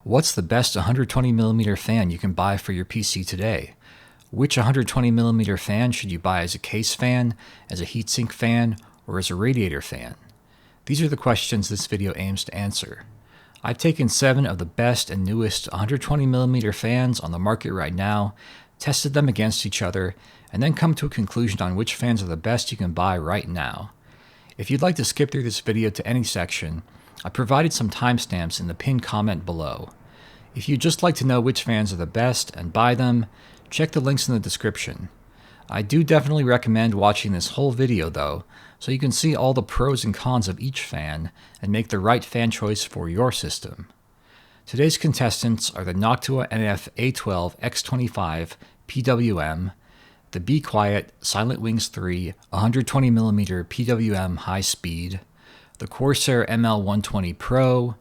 What's the best 120mm fan you can buy for your PC today? Which 120mm fan should you buy as a case fan, as a heatsink fan, or as a radiator fan? These are the questions this video aims to answer. I've taken 7 of the best and newest 120mm fans on the market right now, tested them against each other, and then come to a conclusion on which fans are the best you can buy right now. If you'd like to skip through this video to any section, I provided some timestamps in the pinned comment below. If you'd just like to know which fans are the best and buy them, check the links in the description. I do definitely recommend watching this whole video though, so you can see all the pros and cons of each fan and make the right fan choice for your system. Today's contestants are the Noctua NF-A12X25 PWM, the Be Quiet Silent Wings 3 120mm PWM high speed, the Corsair ML120 Pro,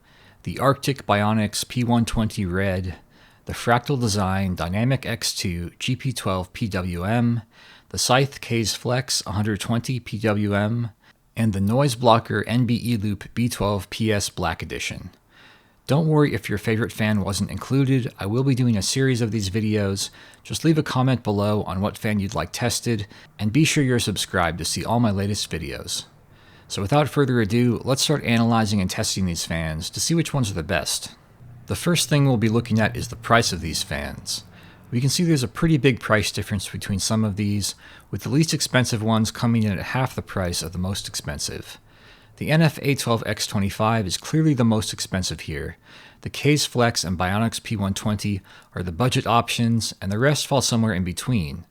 the Arctic Bionics P120 Red, the Fractal Design Dynamic X2 GP12 PWM, the Scythe Case Flex 120 PWM, and the Noise Blocker nb-eloop B12 PS Black Edition. Don't worry if your favorite fan wasn't included, I will be doing a series of these videos. Just leave a comment below on what fan you'd like tested, and be sure you're subscribed to see all my latest videos. So without further ado, let's start analyzing and testing these fans to see which ones are the best. The first thing we'll be looking at is the price of these fans. We can see there's a pretty big price difference between some of these, with the least expensive ones coming in at half the price of the most expensive. The NF-A12X25 is clearly the most expensive here. The Case Flex and Bionics P120 are the budget options, and the rest fall somewhere in between.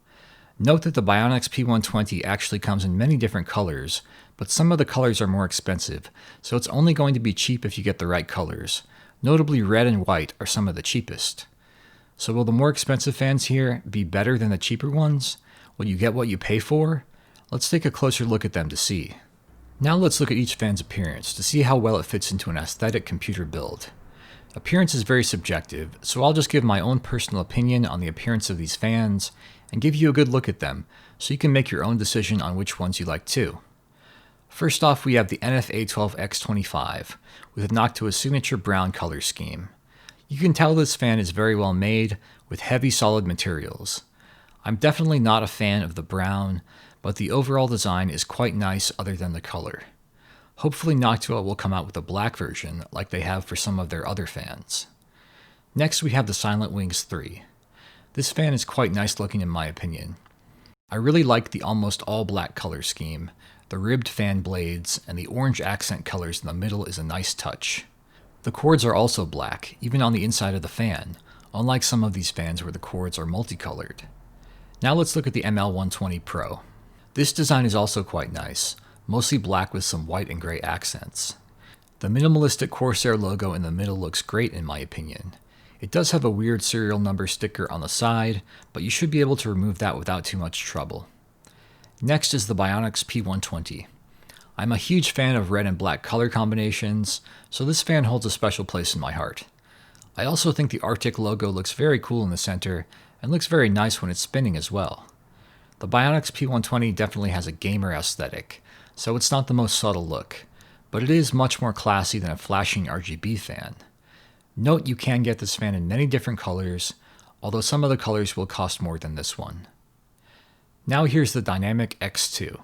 Note that the Bionics P120 actually comes in many different colors, but some of the colors are more expensive, so it's only going to be cheap if you get the right colors. Notably, red and white are some of the cheapest. So will the more expensive fans here be better than the cheaper ones? Will you get what you pay for? Let's take a closer look at them to see. Now let's look at each fan's appearance to see how well it fits into an aesthetic computer build. Appearance is very subjective, so I'll just give my own personal opinion on the appearance of these fans and give you a good look at them so you can make your own decision on which ones you like too. First off, we have the NF-A12X25 with Noctua's signature brown color scheme. You can tell this fan is very well made with heavy solid materials. I'm definitely not a fan of the brown, but the overall design is quite nice other than the color. Hopefully Noctua will come out with a black version like they have for some of their other fans. Next we have the Silent Wings 3. This fan is quite nice looking in my opinion. I really like the almost all black color scheme. The ribbed fan blades and the orange accent colors in the middle is a nice touch. The cords are also black, even on the inside of the fan, unlike some of these fans where the cords are multicolored. Now let's look at the ML120 Pro. This design is also quite nice, mostly black with some white and gray accents. The minimalistic Corsair logo in the middle looks great in my opinion. It does have a weird serial number sticker on the side, but you should be able to remove that without too much trouble. Next is the Bionics P120. I'm a huge fan of red and black color combinations, so this fan holds a special place in my heart. I also think the Arctic logo looks very cool in the center, and looks very nice when it's spinning as well. The Bionics P120 definitely has a gamer aesthetic, so it's not the most subtle look, but it is much more classy than a flashing RGB fan. Note you can get this fan in many different colors, although some of the colors will cost more than this one. Now here's the Dynamic X2.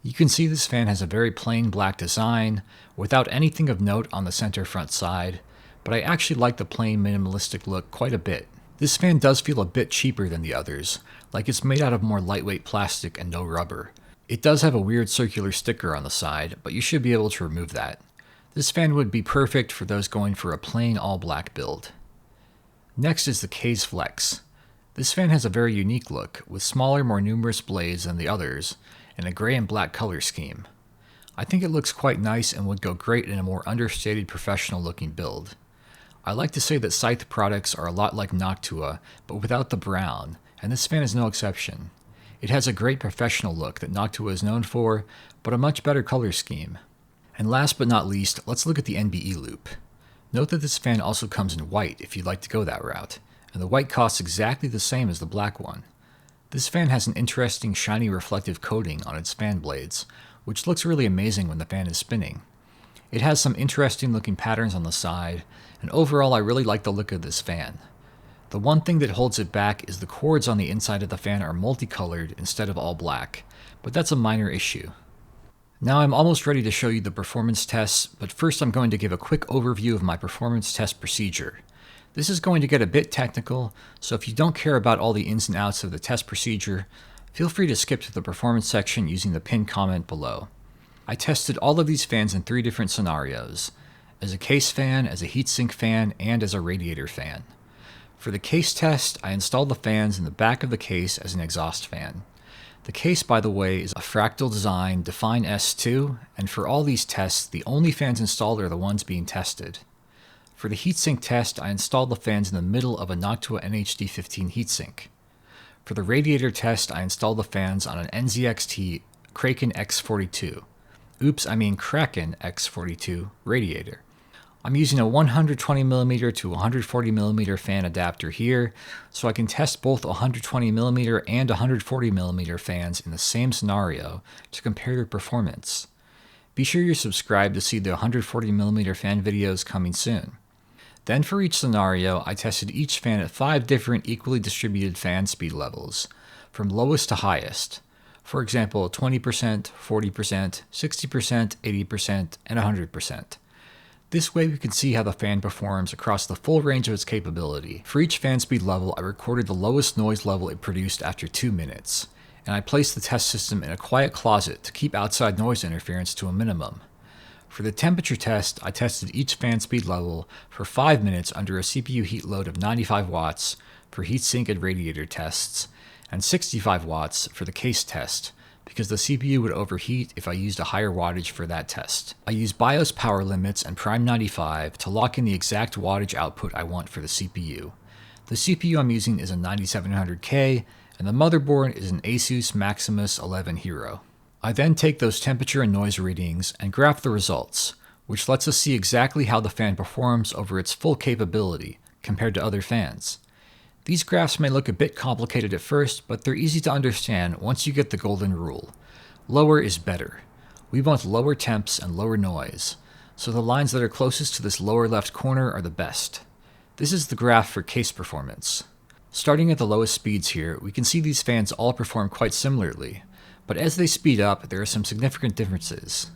You can see this fan has a very plain black design, without anything of note on the center front side, but I actually like the plain minimalistic look quite a bit. This fan does feel a bit cheaper than the others, like it's made out of more lightweight plastic and no rubber. It does have a weird circular sticker on the side, but you should be able to remove that. This fan would be perfect for those going for a plain all-black build. Next is the Case Flex. This fan has a very unique look, with smaller, more numerous blades than the others, and a gray and black color scheme. I think it looks quite nice and would go great in a more understated professional looking build. I like to say that Scythe products are a lot like Noctua, but without the brown, and this fan is no exception. It has a great professional look that Noctua is known for, but a much better color scheme. And last but not least, let's look at the nb-eloop. Note that this fan also comes in white if you'd like to go that route, and the white costs exactly the same as the black one. This fan has an interesting shiny reflective coating on its fan blades, which looks really amazing when the fan is spinning. It has some interesting looking patterns on the side, and overall I really like the look of this fan. The one thing that holds it back is the cords on the inside of the fan are multicolored instead of all black, but that's a minor issue. Now I'm almost ready to show you the performance tests, but first I'm going to give a quick overview of my performance test procedure. This is going to get a bit technical, so if you don't care about all the ins and outs of the test procedure, feel free to skip to the performance section using the pinned comment below. I tested all of these fans in 3 different scenarios: as a case fan, as a heatsink fan, and as a radiator fan. For the case test, I installed the fans in the back of the case as an exhaust fan. The case, by the way, is a fractal design Define S2, and for all these tests, the only fans installed are the ones being tested. For the heatsink test, I installed the fans in the middle of a Noctua NHD15 heatsink. For the radiator test, I installed the fans on an NZXT Kraken X42. Kraken X42 radiator. I'm using a 120mm to 140mm fan adapter here, so I can test both 120mm and 140mm fans in the same scenario to compare their performance. Be sure you're subscribed to see the 140mm fan videos coming soon. Then for each scenario, I tested each fan at 5 different equally distributed fan speed levels, from lowest to highest. For example, 20%, 40%, 60%, 80%, and 100%. This way we can see how the fan performs across the full range of its capability. For each fan speed level, I recorded the lowest noise level it produced after 2 minutes, and I placed the test system in a quiet closet to keep outside noise interference to a minimum. For the temperature test, I tested each fan speed level for 5 minutes under a CPU heat load of 95 watts for heatsink and radiator tests, and 65 watts for the case test, because the CPU would overheat if I used a higher wattage for that test. I used BIOS power limits and Prime 95 to lock in the exact wattage output I want for the CPU. The CPU I'm using is a 9700K, and the motherboard is an Asus Maximus 11 Hero. I then take those temperature and noise readings and graph the results, which lets us see exactly how the fan performs over its full capability compared to other fans. These graphs may look a bit complicated at first, but they're easy to understand once you get the golden rule. Lower is better. We want lower temps and lower noise, so the lines that are closest to this lower left corner are the best. This is the graph for case performance. Starting at the lowest speeds here, we can see these fans all perform quite similarly, but as they speed up, there are some significant differences.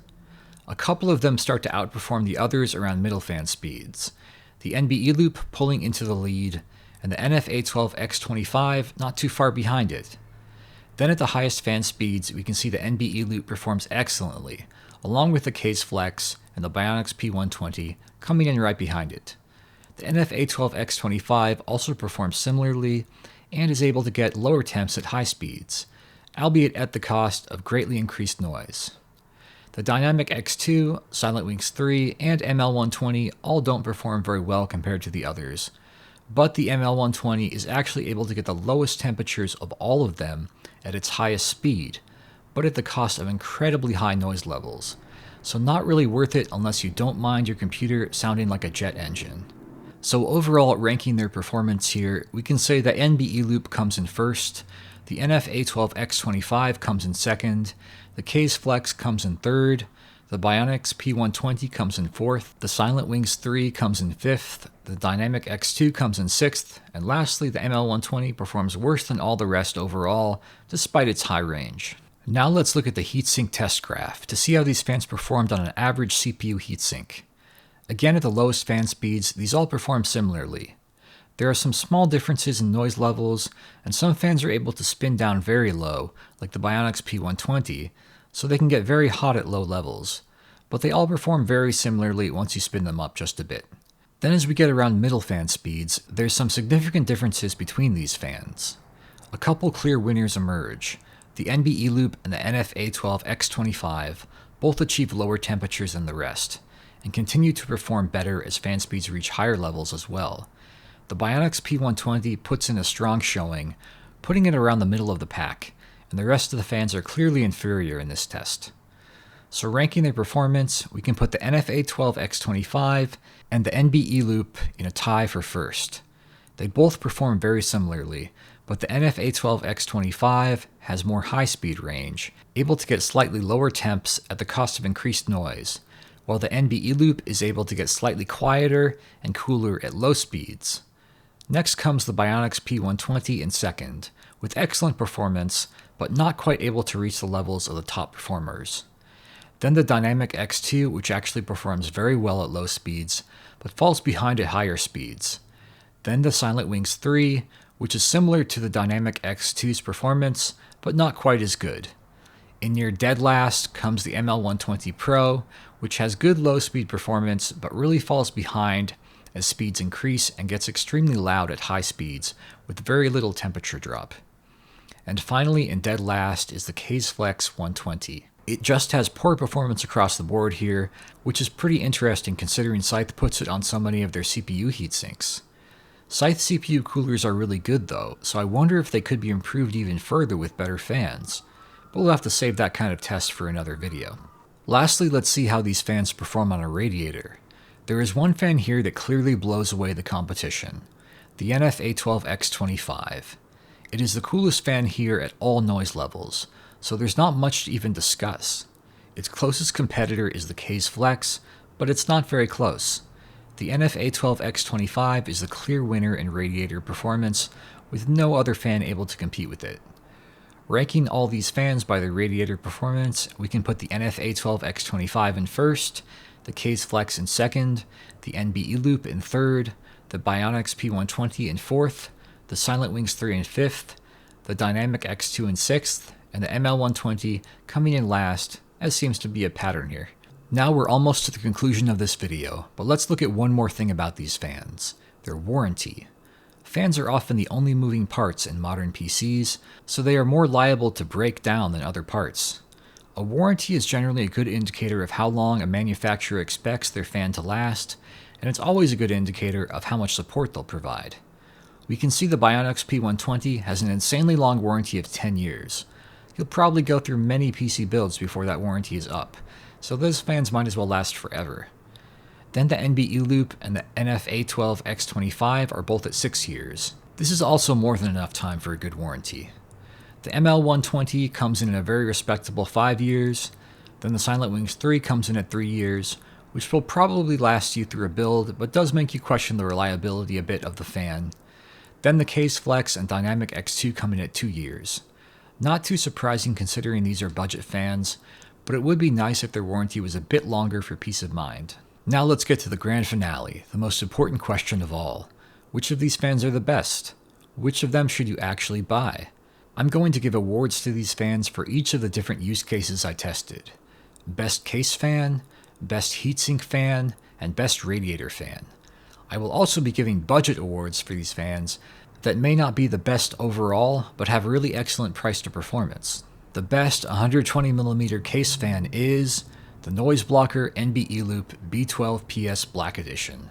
A couple of them start to outperform the others around middle fan speeds, the nb-eloop pulling into the lead, and the NF-A12X25 not too far behind it. Then at the highest fan speeds, we can see the nb-eloop performs excellently, along with the Case Flex and the Bionics P120 coming in right behind it. The NF-A12X25 also performs similarly and is able to get lower temps at high speeds, albeit at the cost of greatly increased noise. The Dynamic X2, Silent Wings 3, and ML120 all don't perform very well compared to the others, but the ML120 is actually able to get the lowest temperatures of all of them at its highest speed, but at the cost of incredibly high noise levels, so not really worth it unless you don't mind your computer sounding like a jet engine. So overall, ranking their performance here, we can say that nb-eloop comes in first, the NF-A12X25 comes in second, the Case Flex comes in third, the Bionics P120 comes in fourth, the Silent Wings 3 comes in fifth, the Dynamic X2 comes in sixth, and lastly the ML120 performs worse than all the rest overall, despite its high range. Now let's look at the heatsink test graph to see how these fans performed on an average CPU heatsink. Again, at the lowest fan speeds, these all perform similarly. There are some small differences in noise levels, and some fans are able to spin down very low, like the Bionics P120, so they can get very hot at low levels, but they all perform very similarly once you spin them up just a bit. Then as we get around middle fan speeds, there's some significant differences between these fans. A couple clear winners emerge. The nb-eloop and the NF-A12X25 both achieve lower temperatures than the rest, and continue to perform better as fan speeds reach higher levels as well. The Bionics P120 puts in a strong showing, putting it around the middle of the pack, and the rest of the fans are clearly inferior in this test. So ranking their performance, we can put the NF-A12X25 and the nb-eloop in a tie for first. They both perform very similarly, but the NF-A12X25 has more high-speed range, able to get slightly lower temps at the cost of increased noise, while the nb-eloop is able to get slightly quieter and cooler at low speeds. Next comes the Bionics P120 in second, with excellent performance, but not quite able to reach the levels of the top performers. Then the Dynamic X2, which actually performs very well at low speeds, but falls behind at higher speeds. Then the Silent Wings 3, which is similar to the Dynamic X2's performance, but not quite as good. In near dead last comes the ML120 Pro, which has good low-speed performance, but really falls behind as speeds increase and gets extremely loud at high speeds, with very little temperature drop. And finally, in dead last is the Flex 120. It just has poor performance across the board here, which is pretty interesting considering Scythe puts it on so many of their CPU heatsinks. Scythe CPU coolers are really good though, so I wonder if they could be improved even further with better fans, but we'll have to save that kind of test for another video. Lastly, let's see how these fans perform on a radiator. There is one fan here that clearly blows away the competition, the NF-A12X25. It is the coolest fan here at all noise levels, so there's not much to even discuss. Its closest competitor is the Flex, but it's not very close. The NF-A12X25 is the clear winner in radiator performance, with no other fan able to compete with it. Ranking all these fans by their radiator performance, we can put the NF-A12X25 in first, the Flex in second, the nb-eloop in third, the Bionics P120 in fourth, the Silent Wings 3 in fifth, the Dynamic X2 in sixth, and the ML120 coming in last, as seems to be a pattern here. Now we're almost to the conclusion of this video, but let's look at one more thing about these fans, their warranty. Fans are often the only moving parts in modern PCs, so they are more liable to break down than other parts. A warranty is generally a good indicator of how long a manufacturer expects their fan to last, and it's always a good indicator of how much support they'll provide. We can see the Bionics P120 has an insanely long warranty of 10 years. You'll probably go through many PC builds before that warranty is up, so those fans might as well last forever. Then the nb-eloop and the NF-A12X25 are both at 6 years. This is also more than enough time for a good warranty. The ML120 comes in at a very respectable 5 years, then the Silent Wings 3 comes in at 3 years, which will probably last you through a build, but does make you question the reliability a bit of the fan. Then the Flex and Dynamic X2 come in at 2 years. Not too surprising considering these are budget fans, but it would be nice if their warranty was a bit longer for peace of mind. Now let's get to the grand finale, the most important question of all. Which of these fans are the best? Which of them should you actually buy? I'm going to give awards to these fans for each of the different use cases I tested. Best case fan, best heatsink fan, and best radiator fan. I will also be giving budget awards for these fans that may not be the best overall, but have really excellent price to performance. The best 120mm case fan is the Noise Blocker nb-eloop B12PS Black Edition.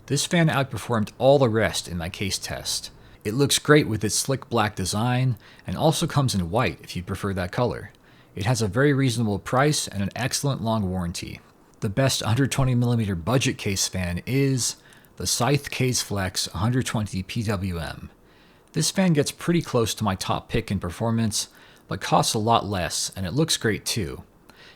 This fan outperformed all the rest in my case test. It looks great with its slick black design, and also comes in white if you prefer that color. It has a very reasonable price and an excellent long warranty. The best 120mm budget case fan is the Scythe Flex 120 PWM. This fan gets pretty close to my top pick in performance, but costs a lot less, and it looks great too.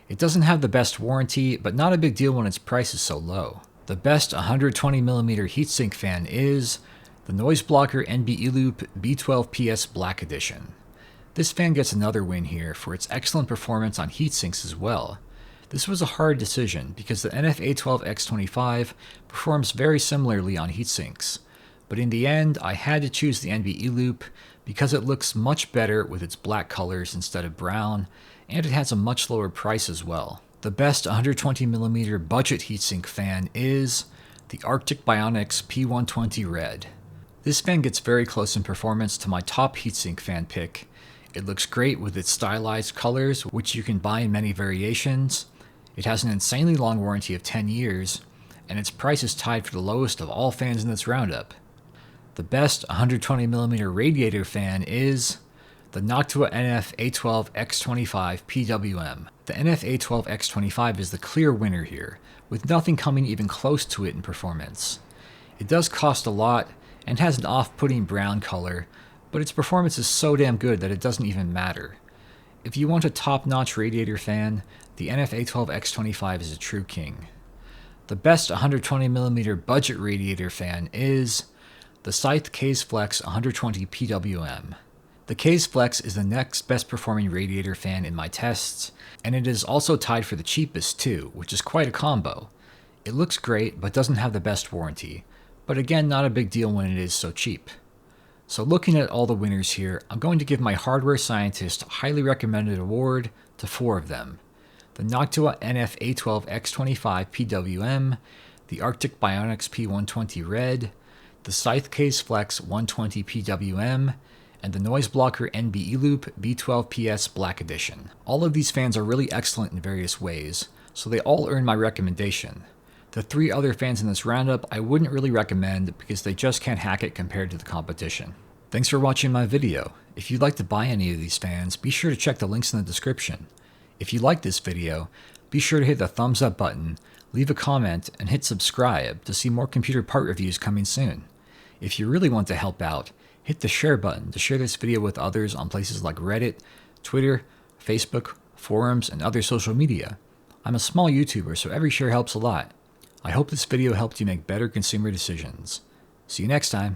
It doesn't have the best warranty, but not a big deal when its price is so low. The best 120mm heatsink fan is the Noise Blocker nb-eloop B12PS Black Edition. This fan gets another win here for its excellent performance on heatsinks as well. This was a hard decision because the NF-A12X25 performs very similarly on heatsinks, but in the end I had to choose the nb-eloop because it looks much better with its black colors instead of brown, and it has a much lower price as well. The best 120mm budget heatsink fan is the Arctic Bionics P120 Red. This fan gets very close in performance to my top heatsink fan pick. It looks great with its stylized colors, which you can buy in many variations. It has an insanely long warranty of 10 years, and its price is tied for the lowest of all fans in this roundup. The best 120mm radiator fan is the Noctua NF-A12X25 PWM. The NF-A12X25 is the clear winner here, with nothing coming even close to it in performance. It does cost a lot, and has an off-putting brown color, but its performance is so damn good that it doesn't even matter. If you want a top-notch radiator fan, the NF-A12X25 is a true king. The best 120mm budget radiator fan is the Scythe Case Flex 120 PWM. The Case Flex is the next best performing radiator fan in my tests, and it is also tied for the cheapest too, which is quite a combo. It looks great, but doesn't have the best warranty, but again, not a big deal when it is so cheap. So looking at all the winners here, I'm going to give my hardware scientist highly recommended award to 4 of them. The Noctua NF-A12X25 PWM, the Arctic Bionics P120 Red, the Scythe Case Flex 120 PWM, and the Noise Blocker nb-eloop B12PS Black Edition. All of these fans are really excellent in various ways, so they all earn my recommendation. The 3 other fans in this roundup I wouldn't really recommend because they just can't hack it compared to the competition. Thanks for watching my video. If you'd like to buy any of these fans, be sure to check the links in the description. If you like this video, be sure to hit the thumbs up button, leave a comment, and hit subscribe to see more computer part reviews coming soon. If you really want to help out, hit the share button to share this video with others on places like Reddit, Twitter, Facebook, forums, and other social media. I'm a small YouTuber, so every share helps a lot. I hope this video helped you make better consumer decisions. See you next time.